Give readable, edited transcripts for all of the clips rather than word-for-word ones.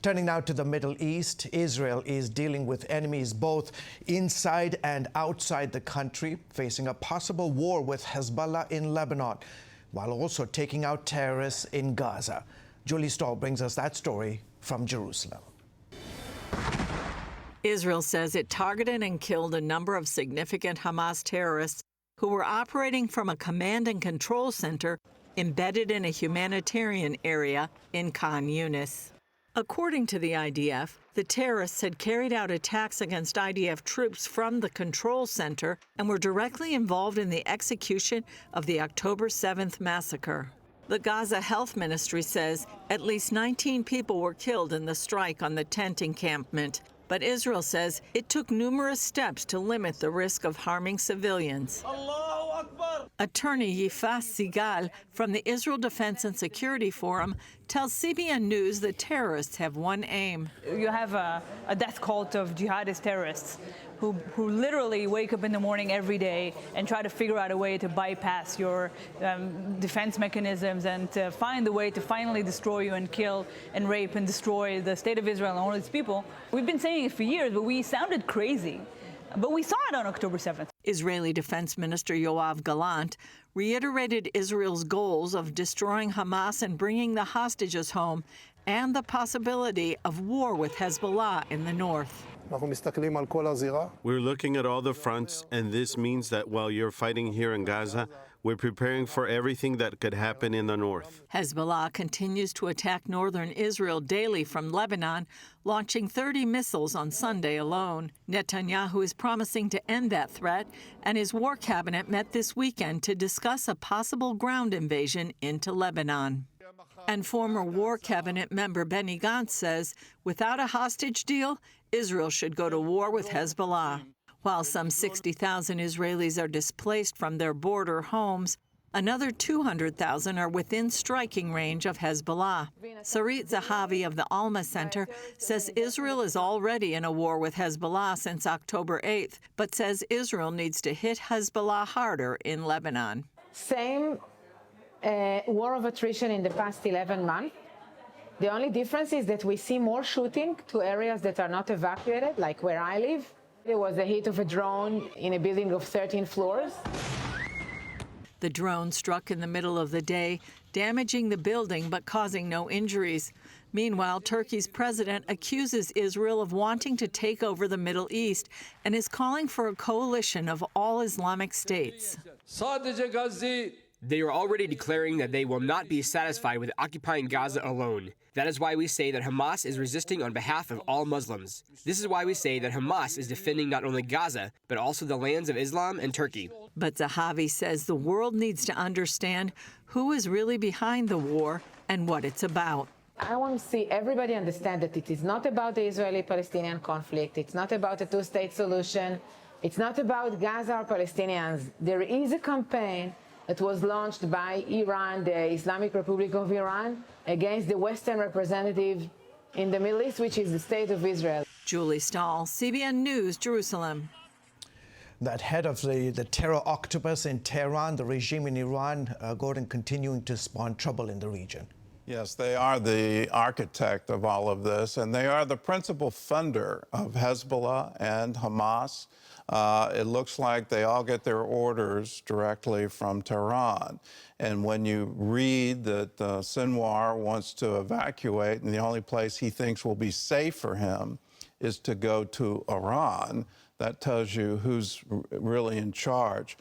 Turning now to the Middle East, Israel is dealing with enemies both inside and outside the country, facing a possible war with Hezbollah in Lebanon, while also taking out terrorists in Gaza. Julie Stahl brings us that story from Jerusalem. Israel says it targeted and killed a number of significant Hamas terrorists who were operating from a command and control center embedded in a humanitarian area in Khan Younis. According to the IDF, the terrorists had carried out attacks against IDF troops from the control center and were directly involved in the execution of the October 7th massacre. The Gaza Health Ministry says at least 19 people were killed in the strike on the tent encampment, but Israel says it took numerous steps to limit the risk of harming civilians. Attorney Yifas Sigal from the Israel Defense and Security Forum tells CBN News the terrorists have one aim. You have a death cult of jihadist terrorists who literally wake up in the morning every day and try to figure out a way to bypass your defense mechanisms and to find a way to finally destroy you and kill and rape and destroy the state of Israel and all its people. We've been saying it for years, but we sounded crazy. But we saw it on October 7th. Israeli Defense Minister Yoav Gallant reiterated Israel's goals of destroying Hamas and bringing the hostages home and the possibility of war with Hezbollah in the north. We're looking at all the fronts, and this means that while you're fighting here in Gaza, we're preparing for everything that could happen in the north. Hezbollah continues to attack northern Israel daily from Lebanon, launching 30 missiles on Sunday alone. Netanyahu is promising to end that threat, and his war cabinet met this weekend to discuss a possible ground invasion into Lebanon. And former war cabinet member Benny Gantz says without a hostage deal, Israel should go to war with Hezbollah. While some 60,000 Israelis are displaced from their border homes, another 200,000 are within striking range of Hezbollah. Sarit Zahavi of the Alma Center says Israel is already in a war with Hezbollah since October 8th, but says Israel needs to hit Hezbollah harder in Lebanon. Same war of attrition in the past 11 months. The only difference is that we see more shooting to areas that are not evacuated, like where I live. There was a hit of a drone in a building of 13 floors. The drone struck in the middle of the day, damaging the building but causing no injuries. Meanwhile, Turkey's president accuses Israel of wanting to take over the Middle East and is calling for a coalition of all Islamic states. They are already declaring that they will not be satisfied with occupying Gaza alone. That is why we say that Hamas is resisting on behalf of all Muslims. This is why we say that Hamas is defending not only Gaza, but also the lands of Islam and Turkey. But Zahavi says the world needs to understand who is really behind the war and what it's about. I want to see everybody understand that it is not about the Israeli-Palestinian conflict. It's not about a two-state solution. It's not about Gaza or Palestinians. There is a campaign that was launched by Iran, the Islamic Republic of Iran, against the Western representative in the Middle East, which is the State of Israel. Julie Stahl, CBN News, Jerusalem. That head of the terror octopus in Tehran, the regime in Iran, Gordon, continuing to spawn trouble in the region. Yes, they are the architect of all of this, and they are the principal funder of Hezbollah and Hamas. It looks like they all get their orders directly from Tehran. And when you read that Sinwar wants to evacuate, and the only place he thinks will be safe for him is to go to Iran, that tells you who's really in charge.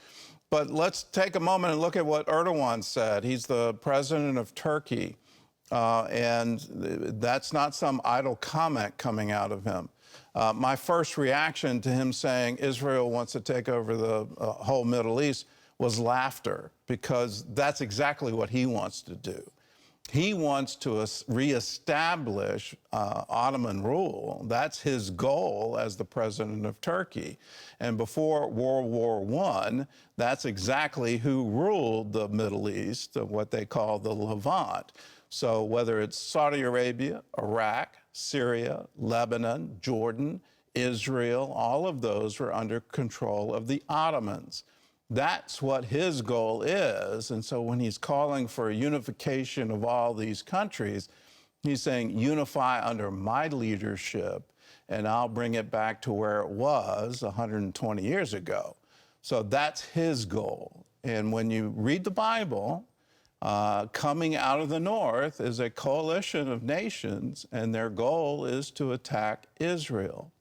But let's take a moment and look at what Erdogan said. He's the president of Turkey, and that's not some idle comment coming out of him. My first reaction to him saying Israel wants to take over the whole Middle East was laughter, because that's exactly what he wants to do. He wants to reestablish Ottoman rule. That's his goal as the president of Turkey. And before World War I, that's exactly who ruled the Middle East, what they call the Levant. So whether it's Saudi Arabia, Iraq, Syria, Lebanon, Jordan, Israel, all of those were under control of the Ottomans. That's what his goal is. And so when he's calling for a unification of all these countries, He's saying, unify under my leadership, and I'll bring it back to where it was 120 years ago. So that's his goal. And when you read the Bible, coming out of the north is a coalition of nations, and their goal is to attack Israel.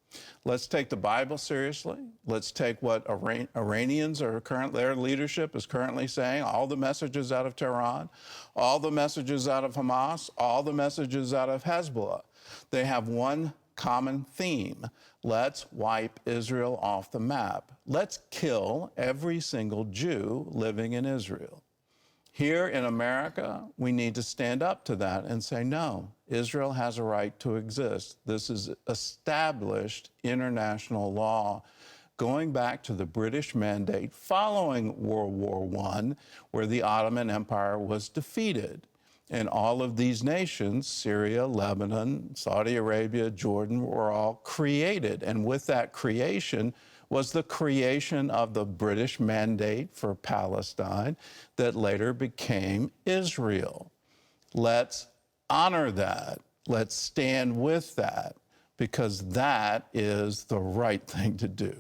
Let's take the Bible seriously. Let's take what Iranians are their leadership is currently saying, all the messages out of Tehran, all the messages out of Hamas, all the messages out of Hezbollah. They have one common theme. Let's wipe Israel off the map. Let's kill every single Jew living in Israel. Here in America, we need to stand up to that and say, no, Israel has a right to exist. This is established international law going back to the British mandate following World War I, where the Ottoman Empire was defeated. And all of these nations, Syria, Lebanon, Saudi Arabia, Jordan, were all created. And with that creation was the creation of the British mandate for Palestine that later became Israel. Let's honor that. Let's stand with that, because that is the right thing to do.